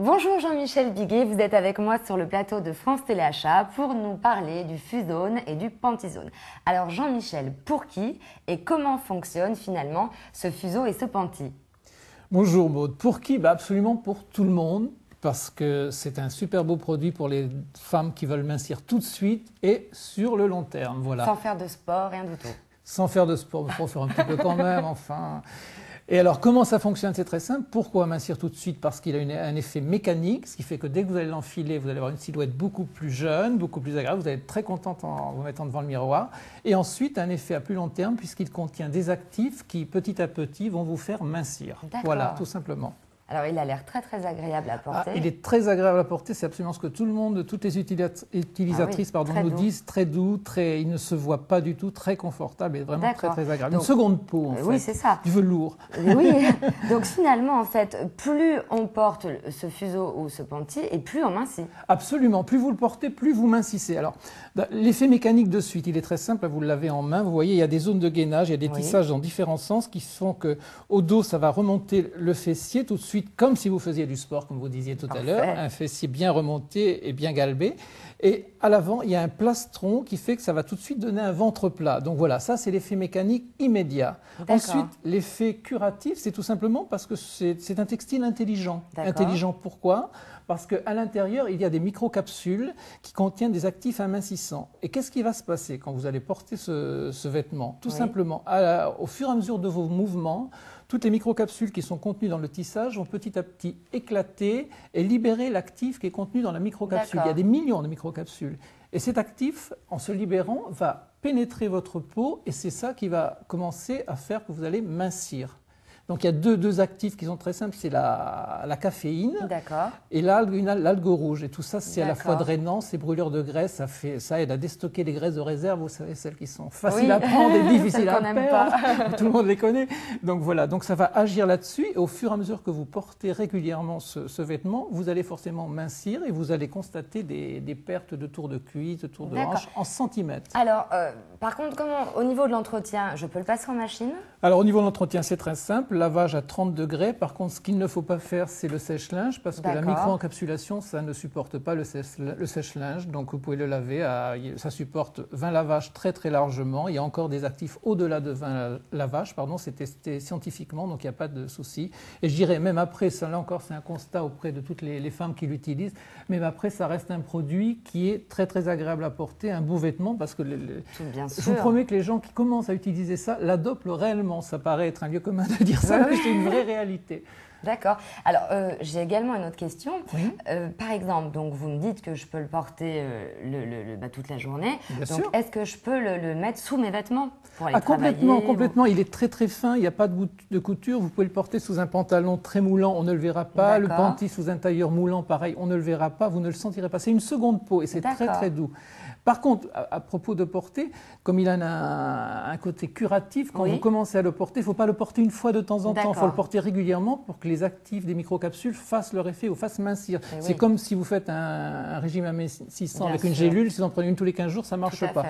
Bonjour Jean-Michel Biguet, vous êtes avec moi sur le plateau de France Téléachat pour nous parler du Fusone et du Pantizone. Alors Jean-Michel, pour qui et comment fonctionne finalement ce fuseau et ce panty? Bonjour Maud, pour qui? Absolument pour tout le monde, parce que c'est un super beau produit pour les femmes qui veulent mincir tout de suite et sur le long terme. Voilà. Sans faire de sport, rien du tout. Sans faire de sport, il faut faire un petit peu quand même, enfin. Et alors, comment ça fonctionne? C'est très simple. Pourquoi mincir tout de suite? Parce qu'il a un effet mécanique, ce qui fait que dès que vous allez l'enfiler, vous allez avoir une silhouette beaucoup plus jeune, beaucoup plus agréable. Vous allez être très contente en vous mettant devant le miroir. Et ensuite, un effet à plus long terme, puisqu'il contient des actifs qui, petit à petit, vont vous faire mincir. Voilà, tout simplement. Alors, il a l'air très très agréable à porter. Il est très agréable à porter, c'est absolument ce que tout le monde, toutes les utilisatrices nous disent, très doux, il ne se voit pas du tout, très confortable et vraiment très très agréable. Donc, une seconde peau en fait, oui, c'est ça. Du velours. Oui, donc finalement en fait, plus on porte ce fuseau ou ce panty et plus on mincit. Absolument, plus vous le portez, plus vous mincissez. Alors, l'effet mécanique de suite, il est très simple, vous l'avez en main, vous voyez, il y a des zones de gainage, il y a des tissages dans différents sens qui font qu'au dos, ça va remonter le fessier tout de suite, comme si vous faisiez du sport, comme vous disiez tout à l'heure, un fessier bien remonté et bien galbé. Et à l'avant, il y a un plastron qui fait que ça va tout de suite donner un ventre plat. Donc voilà, ça c'est l'effet mécanique immédiat. Ensuite, l'effet curatif, c'est tout simplement parce que c'est un textile intelligent. Intelligent pourquoi? Parce qu'à l'intérieur, il y a des microcapsules qui contiennent des actifs amincissants. Et qu'est-ce qui va se passer quand vous allez porter ce vêtement? Tout simplement, au fur et à mesure de vos mouvements, toutes les microcapsules qui sont contenues dans le tissage vont petit à petit éclater et libérer l'actif qui est contenu dans la microcapsule. Il y a des millions de microcapsules. Et cet actif, en se libérant, va pénétrer votre peau et c'est ça qui va commencer à faire que vous allez mincir. Donc il y a deux actifs qui sont très simples, c'est la caféine et l'algue rouge. Et tout ça, c'est à la fois drainant, c'est brûleur de graisse, ça aide à déstocker les graisses de réserve, vous savez, celles qui sont faciles à prendre et difficiles à perdre. Tout le monde les connaît. Donc voilà, donc ça va agir là-dessus. Et au fur et à mesure que vous portez régulièrement ce vêtement, vous allez forcément mincir et vous allez constater des pertes de tours de cuisse, de tours de hanche en centimètres. Alors, par contre, au niveau de l'entretien, je peux le passer en machine? Alors au niveau de l'entretien, c'est très simple. Lavage à 30 degrés. Par contre, ce qu'il ne faut pas faire, c'est le sèche-linge parce que la micro-encapsulation, ça ne supporte pas le sèche-linge. Donc, vous pouvez le laver. Ça supporte 20 lavages très, très largement. Il y a encore des actifs au-delà de 20 lavages. C'est testé scientifiquement, donc il n'y a pas de souci. Et je dirais, même après, ça, là encore, c'est un constat auprès de toutes les femmes qui l'utilisent. Même après, ça reste un produit qui est très, très agréable à porter, un beau vêtement parce que je vous promets que les gens qui commencent à utiliser ça l'adoptent réellement. Ça paraît être un lieu commun de dire ça, mais c'est une vraie réalité. D'accord. Alors, j'ai également une autre question. Par exemple, donc, vous me dites que je peux le porter toute la journée. Donc, est-ce que je peux le mettre sous mes vêtements pour aller travailler? Complètement. Il est très très fin, il n'y a pas de couture. Vous pouvez le porter sous un pantalon très moulant, on ne le verra pas. Le panty sous un tailleur moulant, pareil, on ne le verra pas, vous ne le sentirez pas. C'est une seconde peau et c'est très très doux. Par contre, à propos de porter, comme il a un côté curatif, quand vous commencez à le porter, il ne faut pas le porter une fois de temps en temps, il faut le porter régulièrement pour que les actifs des microcapsules fassent leur effet ou fassent mincir. C'est comme si vous faites un régime amincissant avec une gélule, si vous en prenez une tous les 15 jours, ça ne marche pas.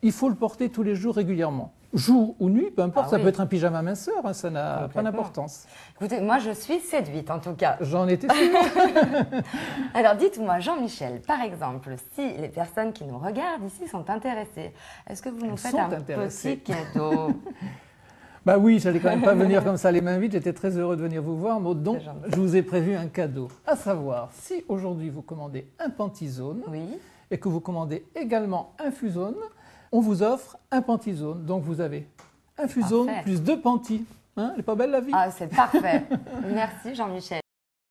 Il faut le porter tous les jours régulièrement. Jour ou nuit, peu importe, ça peut être un pyjama minceur, ça n'a pas d'importance. Écoutez, moi je suis séduite en tout cas. J'en étais sûre. Alors dites-moi, Jean-Michel, par exemple, si les personnes qui nous regardent ici sont intéressées, est-ce que vous nous faites un petit cadeau? Oui, j'allais quand même pas venir comme ça les mains vides, j'étais très heureux de venir vous voir, Maud, donc je vous ai prévu un cadeau. À savoir, si aujourd'hui vous commandez un Pantizone et que vous commandez également un Fusone, on vous offre un Pantizone. Donc vous avez un Fusone plus 2 panty. Elle n'est pas belle la vie? Ah, c'est parfait. Merci Jean-Michel.